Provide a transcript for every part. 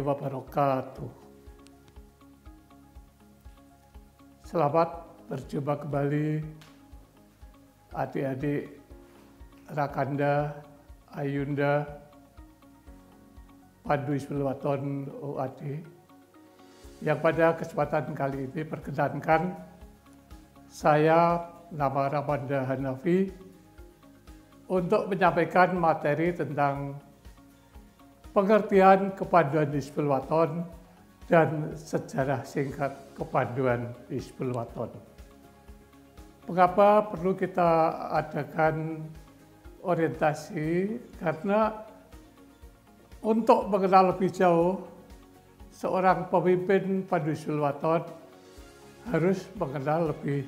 wabarakatuh. Selamat berjumpa kembali adik-adik Rakanda, Ayunda, Pandu Hizbul Waton OAD, yang pada kesempatan kali ini perkenankan saya, nama Ramanda Hanafi, untuk menyampaikan materi tentang pengertian kepanduan Hizbul Waton dan sejarah singkat kepanduan Hizbul Waton. Mengapa perlu kita adakan orientasi? Karena untuk mengenal lebih jauh seorang pemimpin Pandu Hizbul Waton harus mengenal lebih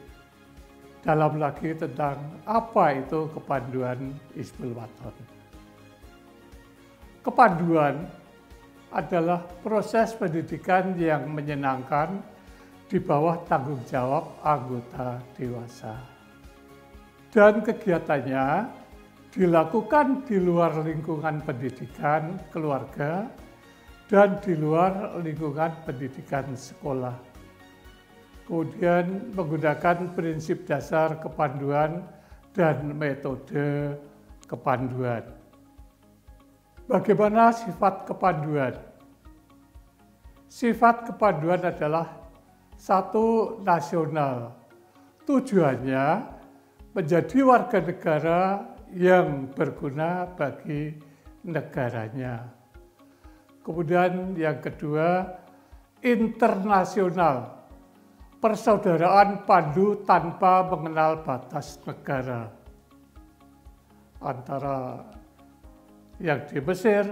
dalam lagi tentang apa itu kepanduan Hizbul Waton. Kepanduan adalah proses pendidikan yang menyenangkan di bawah tanggung jawab anggota dewasa. Dan kegiatannya dilakukan di luar lingkungan pendidikan keluarga dan di luar lingkungan pendidikan sekolah. Kemudian menggunakan prinsip dasar kepanduan dan metode kepanduan. Bagaimana sifat kepanduan? Sifat kepanduan adalah satu, nasional. Tujuannya menjadi warga negara yang berguna bagi negaranya. Kemudian yang kedua, internasional. Persaudaraan pandu tanpa mengenal batas negara. Antara yang di Mesir,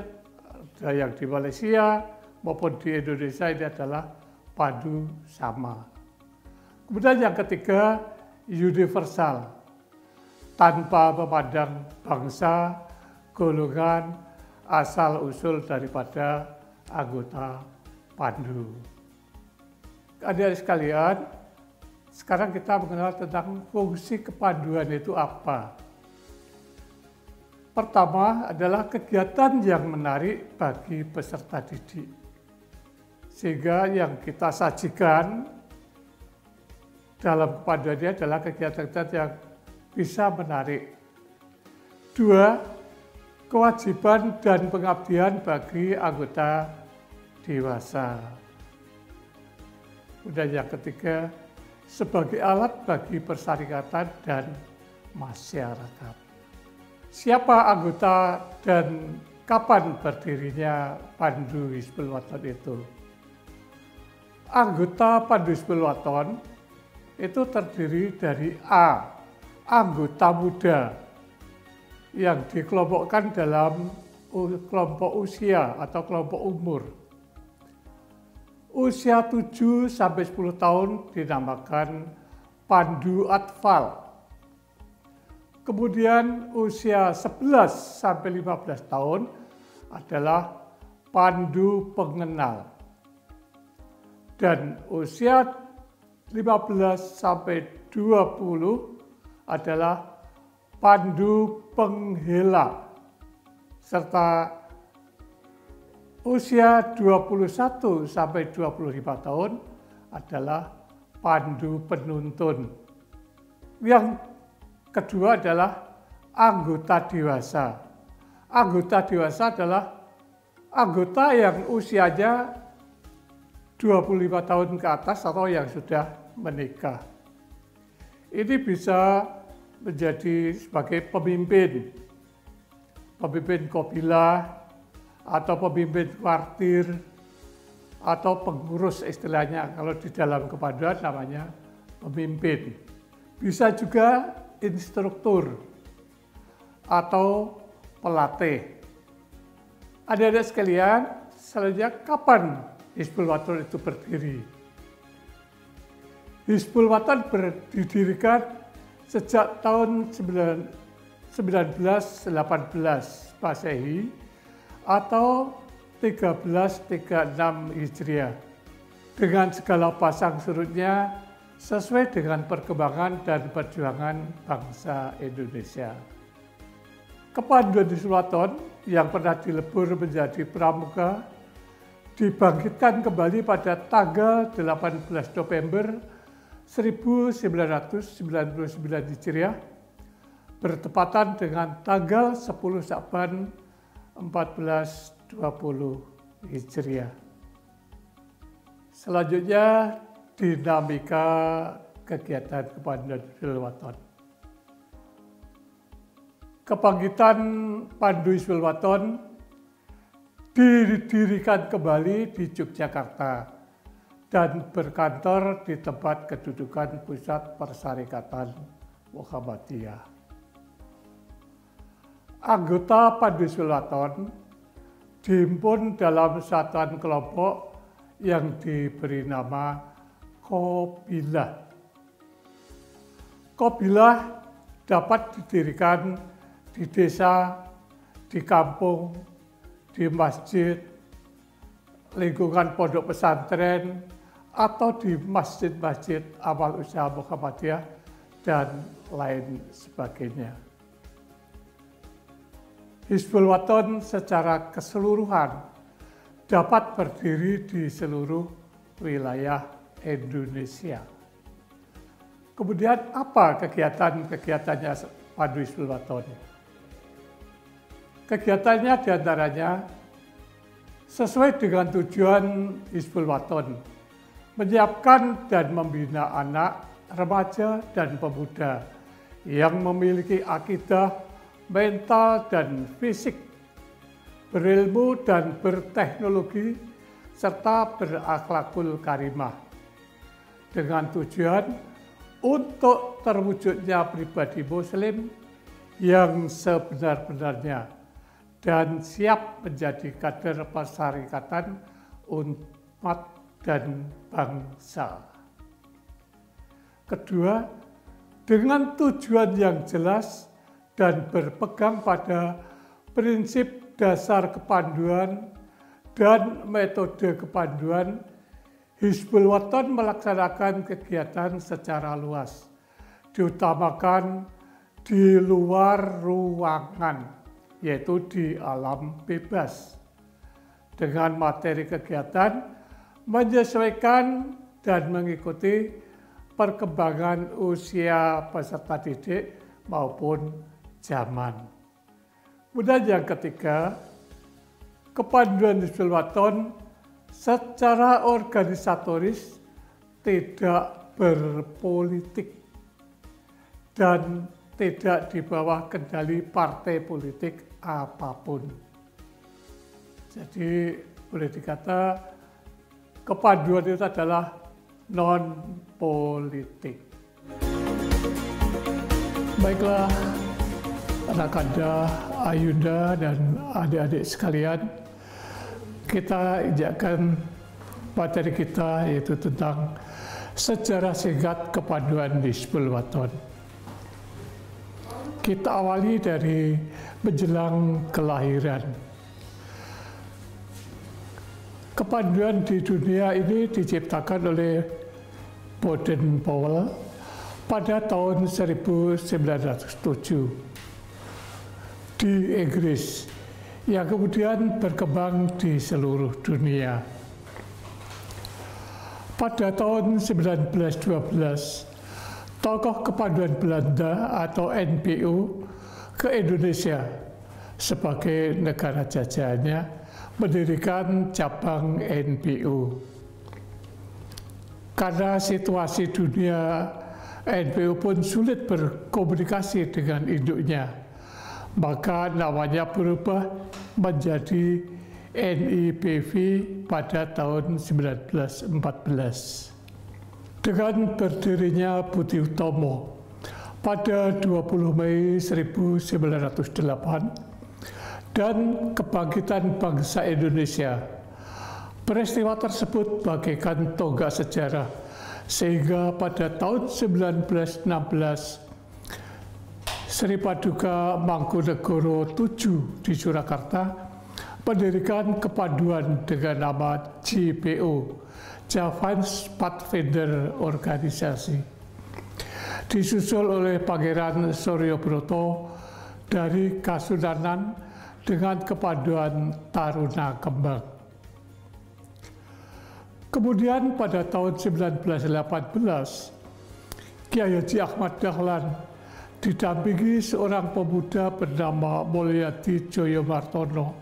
ada yang di Malaysia, maupun di Indonesia, ini adalah pandu sama. Kemudian yang ketiga, universal, tanpa memandang bangsa, golongan, asal-usul daripada anggota pandu. Adik-adik sekalian, sekarang kita mengenal tentang fungsi kepanduan itu apa. Pertama adalah kegiatan yang menarik bagi peserta didik, sehingga yang kita sajikan dalam kepanduannya adalah kegiatan-kegiatan yang bisa menarik. Dua, kewajiban dan pengabdian bagi anggota dewasa. Kemudian yang ketiga, sebagai alat bagi persyarikatan dan masyarakat. Siapa anggota dan kapan berdirinya Pandu Hizbul Waton itu? Anggota Pandu Hizbul Waton itu terdiri dari A, anggota muda yang dikelompokkan dalam kelompok usia atau kelompok umur. Usia 7 sampai 10 tahun dinamakan Pandu Atfal. Kemudian usia 11 sampai 15 tahun adalah pandu pengenal. Dan usia 15 sampai 20 adalah pandu penghela. Serta usia 21 sampai 25 tahun adalah pandu penuntun. Yang kedua adalah anggota dewasa. Anggota dewasa adalah anggota yang usianya 25 tahun ke atas atau yang sudah menikah. Ini bisa menjadi sebagai pemimpin kabilah atau pemimpin kuartir atau pengurus, istilahnya kalau di dalam kepanduan namanya pemimpin. Bisa juga instruktur atau pelatih. Adik-adik sekalian, selanjutnya kapan Hizbul Waton itu berdiri? Hizbul Waton didirikan sejak tahun 1918 Masehi atau 1336 Hijriah dengan segala pasang surutnya sesuai dengan perkembangan dan perjuangan bangsa Indonesia. Kepanduan Hizbul Waton yang pernah dilebur menjadi pramuka dibangkitkan kembali pada tanggal 18 November 1999 Hijriah, bertepatan dengan tanggal 10 Sya'ban 1420 Hijriah. Selanjutnya, dinamika kegiatan Kepanduan Hizbul Wathan. Kebangkitan Pandu Hizbul Wathan didirikan kembali di Yogyakarta dan berkantor di tempat kedudukan Pusat Persyarikatan Muhammadiyah. Anggota Pandu Hizbul Wathan dihimpun dalam satuan kelompok yang diberi nama Qabilah. Qabilah dapat didirikan di desa, di kampung, di masjid, lingkungan pondok pesantren, atau di masjid-masjid amal usaha Muhammadiyah, dan lain sebagainya. Hizbul Wathan secara keseluruhan dapat berdiri di seluruh wilayah Indonesia. Kemudian apa kegiatannya Pandu Hizbul Wathan? Kegiatannya diantaranya sesuai dengan tujuan Hizbul Wathan, menyiapkan dan membina anak, remaja, dan pemuda yang memiliki akidah, mental, dan fisik, berilmu dan berteknologi, serta berakhlakul karimah, dengan tujuan untuk terwujudnya pribadi Muslim yang sebenar-benarnya dan siap menjadi kader persyarikatan umat dan bangsa. Kedua, dengan tujuan yang jelas dan berpegang pada prinsip dasar kepanduan dan metode kepanduan, Hizbul Wathan melaksanakan kegiatan secara luas, diutamakan di luar ruangan, yaitu di alam bebas, dengan materi kegiatan menyesuaikan dan mengikuti perkembangan usia peserta didik maupun zaman. Kemudian yang ketiga, Kepanduan Hizbul Wathan secara organisatoris tidak berpolitik dan tidak di bawah kendali partai politik apapun. Jadi boleh dikata kepanduan itu adalah non-politik. Baiklah, anak Anda, Ayunda, dan adik-adik sekalian, kita injakkan materi kita, yaitu tentang sejarah singkat kepanduan Hizbul Wathan. Kita awali dari menjelang kelahiran. Kepanduan di dunia ini diciptakan oleh Baden-Powell pada tahun 1907 di Inggris, yang kemudian berkembang di seluruh dunia. Pada tahun 1912, tokoh kepanduan Belanda atau NPO ke Indonesia sebagai negara jajahannya, mendirikan cabang NPO. Karena situasi dunia, NPO pun sulit berkomunikasi dengan induknya, maka namanya berubah menjadi NIPV pada tahun 1914. Dengan berdirinya Budi Utomo pada 20 Mei 1908 dan kebangkitan bangsa Indonesia, peristiwa tersebut bagaikan tonggak sejarah, sehingga pada tahun 1916 Sri Paduka Mangkunegoro VII di Surakarta mendirikan kepanduan dengan nama JPO, Javans Pathfinder Organisasi, disusul oleh Pangeran Suryobroto dari Kasunanan dengan kepanduan Taruna Kembang. Kemudian pada tahun 1918, Kiai Haji Ahmad Dahlan didampingi seorang pemuda bernama Mulyadi Joyo Martono.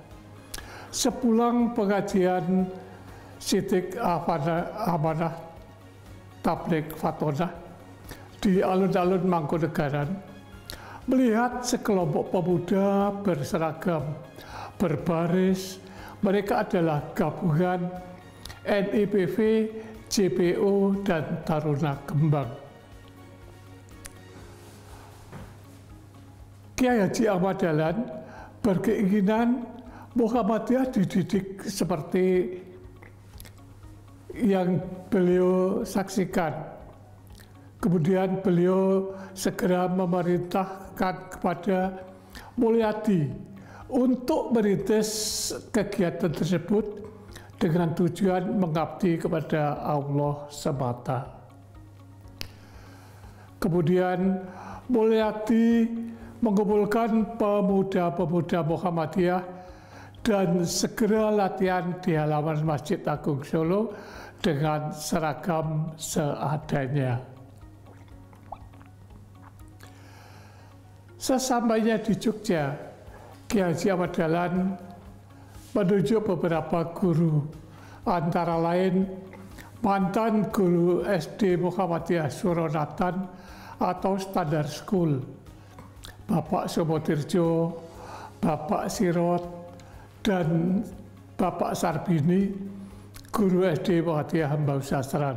Sepulang pengajian Sidik Amanah Tabligh Fatonah di alun-alun Mangkunegaran, melihat sekelompok pemuda berseragam, berbaris, mereka adalah gabungan NIPV, JPO, dan Taruna Kembang. Kiai Haji Ahmad Dahlan berkeinginan Muhammadiyah dididik seperti yang beliau saksikan. Kemudian beliau segera memerintahkan kepada Mulyadi untuk merintis kegiatan tersebut dengan tujuan mengabdi kepada Allah semata. Kemudian Mulyadi mengumpulkan pemuda-pemuda Muhammadiyah dan segera latihan di halaman Masjid Agung Solo dengan seragam seadanya. Sesampainya di Jogja, Kiai Haji Ahmad Dahlan menunjuk beberapa guru, antara lain mantan guru SD Muhammadiyah Suronatan atau Standard School, Bapak Somotirjo, Bapak Sirot, dan Bapak Sarbini, guru SD Muhammadiyah Hambau Sastran.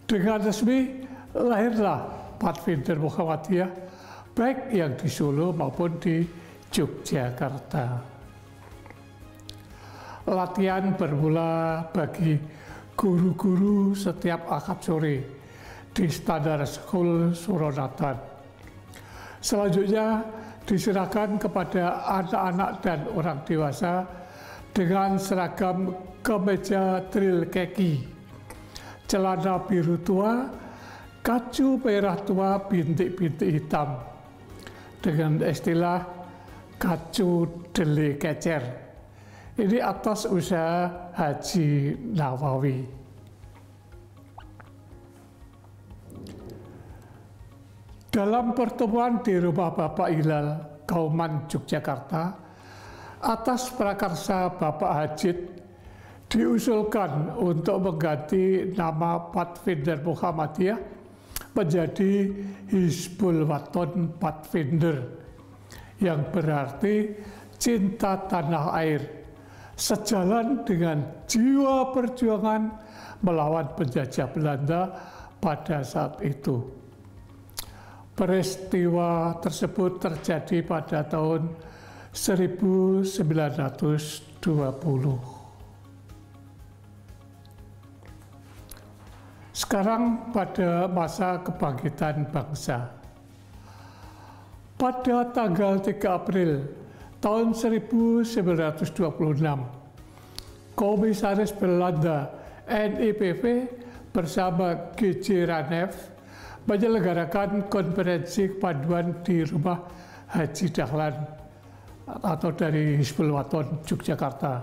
Dengan resmi lahirlah Pathfinder Muhammadiyah, baik yang di Solo maupun di Yogyakarta. Latihan bermula bagi guru-guru setiap Ahad sore di Standard School Suronatan. Selanjutnya diserahkan kepada anak-anak dan orang dewasa dengan seragam kemeja drill kaki, celana biru tua, kacu merah tua bintik-bintik hitam, dengan istilah kacu dele kecer. Ini atas usaha Haji Nawawi. Dalam pertemuan di rumah Bapak Hilal, Kauman, Yogyakarta, atas prakarsa Bapak Hajid diusulkan untuk mengganti nama Pathfinder Muhammadiyah menjadi Hizbul Waton Pathfinder, yang berarti cinta tanah air, sejalan dengan jiwa perjuangan melawan penjajah Belanda pada saat itu. Peristiwa tersebut terjadi pada tahun 1920. Sekarang pada masa kebangkitan bangsa. Pada tanggal 3 April tahun 1926, Komisaris Belanda NIPV bersama G.J. Ranef menyelenggarakan konferensi kepanduan di rumah Haji Dahlan atau dari Hizbul Waton Yogyakarta,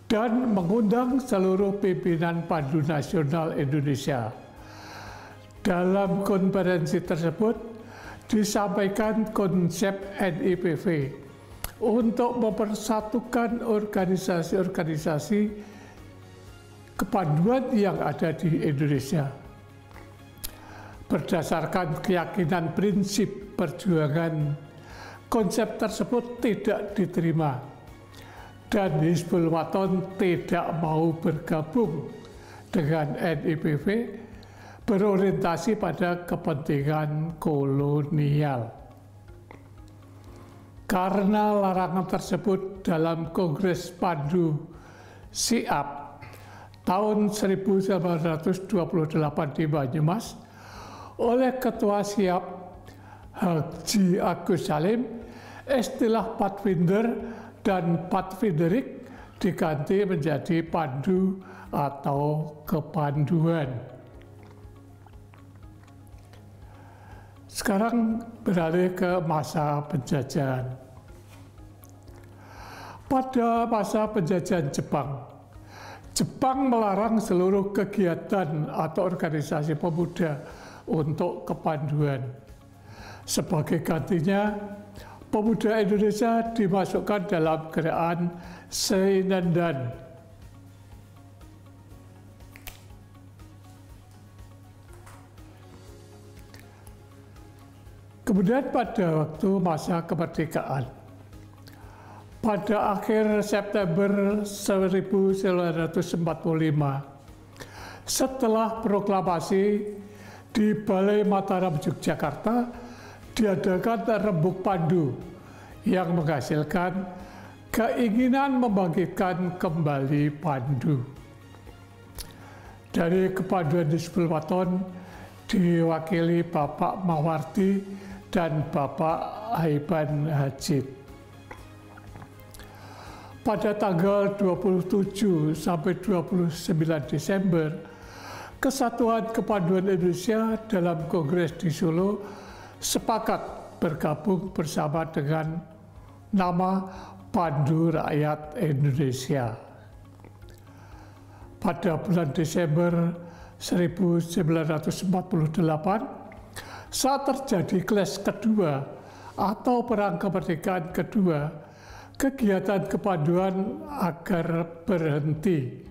dan mengundang seluruh pimpinan pandu nasional Indonesia. Dalam konferensi tersebut disampaikan konsep NIPV untuk mempersatukan organisasi-organisasi kepanduan yang ada di Indonesia. Berdasarkan keyakinan prinsip perjuangan, konsep tersebut tidak diterima dan Hizbul Waton tidak mau bergabung dengan NIPV berorientasi pada kepentingan kolonial. Karena larangan tersebut dalam Kongres Pandu Siap tahun 1928 di Banyumas oleh Ketua Siap Haji Agus Salim, istilah Pathfinder dan Pathfinderik diganti menjadi pandu atau kepanduan. Sekarang beralih ke masa penjajahan. Pada masa penjajahan Jepang, Jepang melarang seluruh kegiatan atau organisasi pemuda untuk kepanduan. Sebagai gantinya, pemuda Indonesia dimasukkan dalam gerakan Seinendan. Kemudian pada waktu masa kemerdekaan, pada akhir September 1945, setelah proklamasi di Balai Mataram, Yogyakarta, diadakan rembuk pandu yang menghasilkan keinginan membangkitkan kembali pandu. Dari kepanduan Hizbul Waton diwakili Bapak Mawardi dan Bapak Haiban Hajid. Pada tanggal 27 sampai 29 Desember, Kesatuan Kepanduan Indonesia dalam Kongres di Solo sepakat bergabung bersama dengan nama Pandu Rakyat Indonesia. Pada bulan Desember 1948, saat terjadi Clash kedua atau Perang Kemerdekaan kedua, kegiatan kepanduan agar berhenti.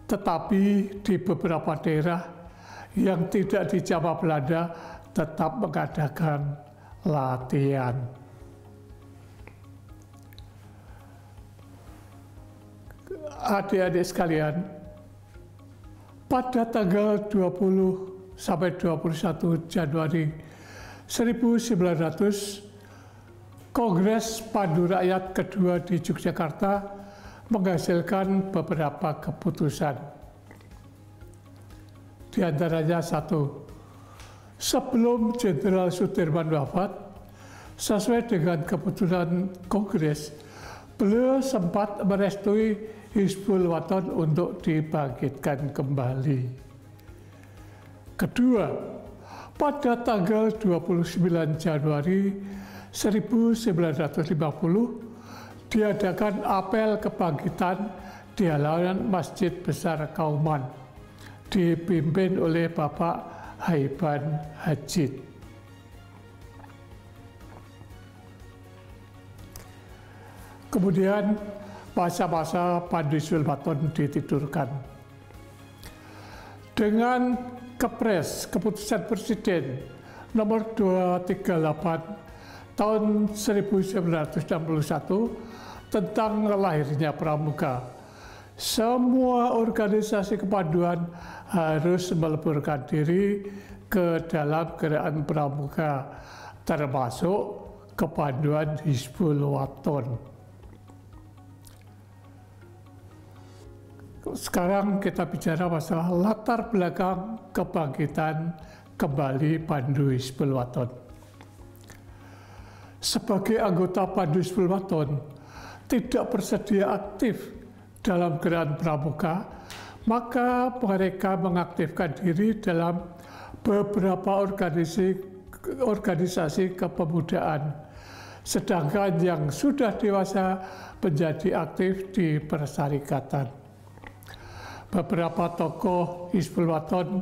Tetapi di beberapa daerah yang tidak dijamah Belanda tetap mengadakan latihan. Adik-adik sekalian, pada tanggal 20 sampai 21 Januari 1900, Kongres Pandu Rakyat kedua di Yogyakarta menghasilkan beberapa keputusan. Di antaranya satu, sebelum Jenderal Sudirman wafat, sesuai dengan keputusan Kongres, beliau sempat merestui Hizbul Waton untuk dibangkitkan kembali. Kedua, pada tanggal 29 Januari 1950 diadakan apel kebangkitan di halaman Masjid Besar Kauman, dipimpin oleh Bapak Haiban Hajid. Kemudian masa-masa Pandu Hizbul Waton ditidurkan. Dengan Kepres, Keputusan Presiden nomor 238 tahun 1961 tentang lahirnya Pramuka, semua organisasi kepanduan harus meleburkan diri ke dalam gerakan Pramuka, termasuk kepanduan Hizbul Waton. Sekarang kita bicara masalah latar belakang kebangkitan kembali Pandu Hizbul Waton. Sebagai anggota Pandu Hizbul Waton tidak bersedia aktif dalam gerakan Pramuka, maka mereka mengaktifkan diri dalam beberapa organisasi kepemudaan, sedangkan yang sudah dewasa menjadi aktif di persyarikatan. Beberapa tokoh Hizbul Waton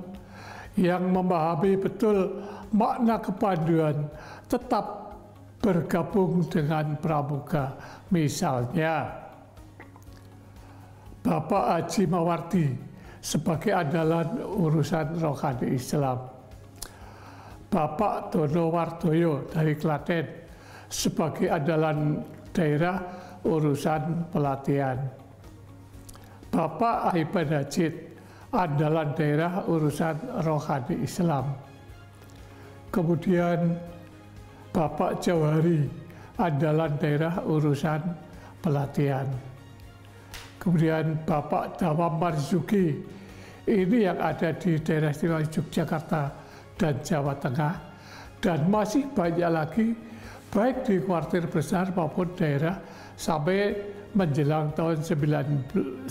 yang memahami betul makna kepanduan tetap bergabung dengan Pramuka. Misalnya, Bapak Haji Mawardi sebagai andalan urusan rohani Islam, Bapak Dono Wardoyo dari Klaten sebagai andalan daerah urusan pelatihan, Bapak Haiban Hajid, andalan daerah urusan rohani Islam. Kemudian Bapak Jauhari, andalan daerah urusan pelatihan. Kemudian Bapak Dawam Marzuki, ini yang ada di daerah istimewa Yogyakarta dan Jawa Tengah, dan masih banyak lagi, baik di kuartir besar maupun daerah, sampai menjelang tahun 1990.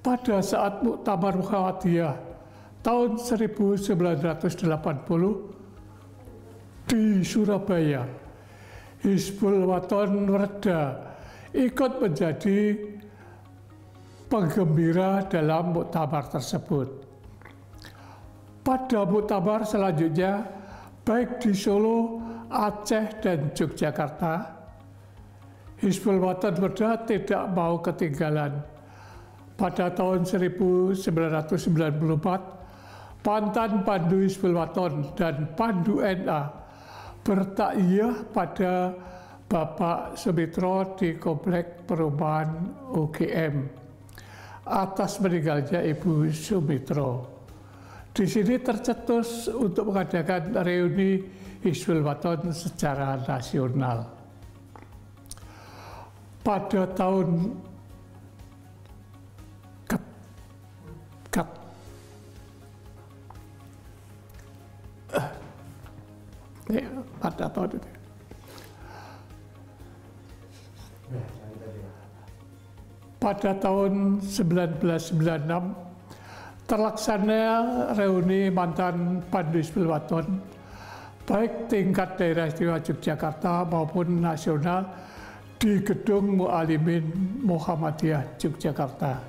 Pada saat Muktamar Muhammadiyah tahun 1980 di Surabaya, Hizbul Wathan Werda ikut menjadi penggembira dalam muktamar tersebut. Pada muktamar selanjutnya, baik di Solo, Aceh, dan Yogyakarta, Hizbul Wathan Werda tidak mau ketinggalan. Pada tahun 1994, mantan Pandu Hizbul Wathan dan Pandu NA bertakyah pada Bapak Sumitro di Komplek Perumahan UGM atas meninggalnya Ibu Sumitro. Di sini tercetus untuk mengadakan reuni Hizbul Wathan secara nasional. Pada tahun pada tahun itu. Pada tahun 1996 terlaksana reuni mantan Pandu Hizbul Wathan baik tingkat daerah istimewa Yogyakarta maupun nasional di Gedung Mu'alimin Muhammadiyah Yogyakarta.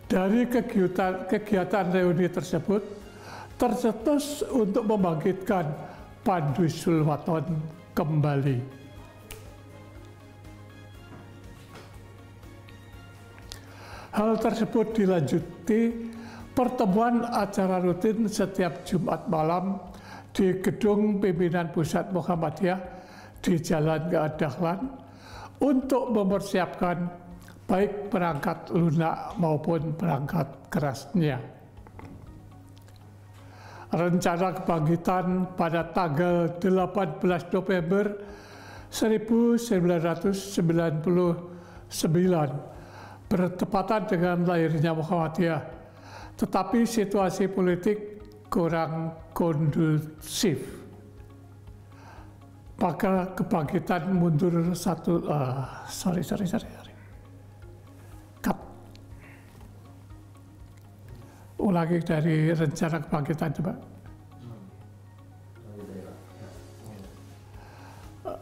Dari kegiatan reuni tersebut tercetus untuk membangkitkan Pandu Hizbul Wathan kembali. Hal tersebut dilanjuti pertemuan acara rutin setiap Jumat malam di Gedung Pimpinan Pusat Muhammadiyah di Jalan Dahlan untuk mempersiapkan baik perangkat lunak maupun perangkat kerasnya. Rencana kebangkitan pada tanggal 18 November 1999 bertepatan dengan lahirnya Muhammadiyah, tetapi situasi politik kurang kondusif. Maka kebangkitan mundur ulangi dari rencana kebangkitan coba.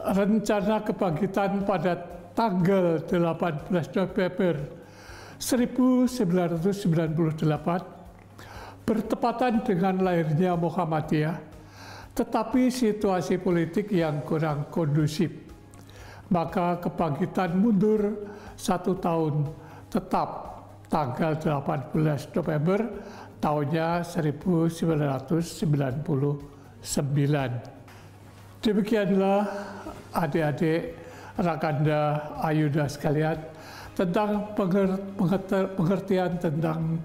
Rencana kebangkitan pada tanggal 18 November 1998 bertepatan dengan lahirnya Muhammadiyah, tetapi situasi politik yang kurang kondusif. Maka kebangkitan mundur 1 tahun, tetap tanggal 18 November tahunnya 1999. Demikianlah adik-adik Rakanda Ayuda sekalian tentang pengertian tentang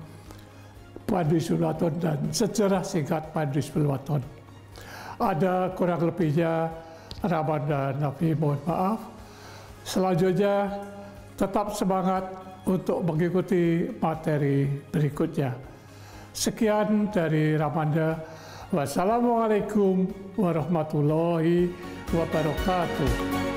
Pandu Hizbul Wathan dan sejarah singkat Pandu Hizbul Wathan. Ada kurang lebihnya Rahman dan Nafi mohon maaf. Selanjutnya tetap semangat untuk mengikuti materi berikutnya. Sekian dari Ramanda. Wassalamualaikum warahmatullahi wabarakatuh.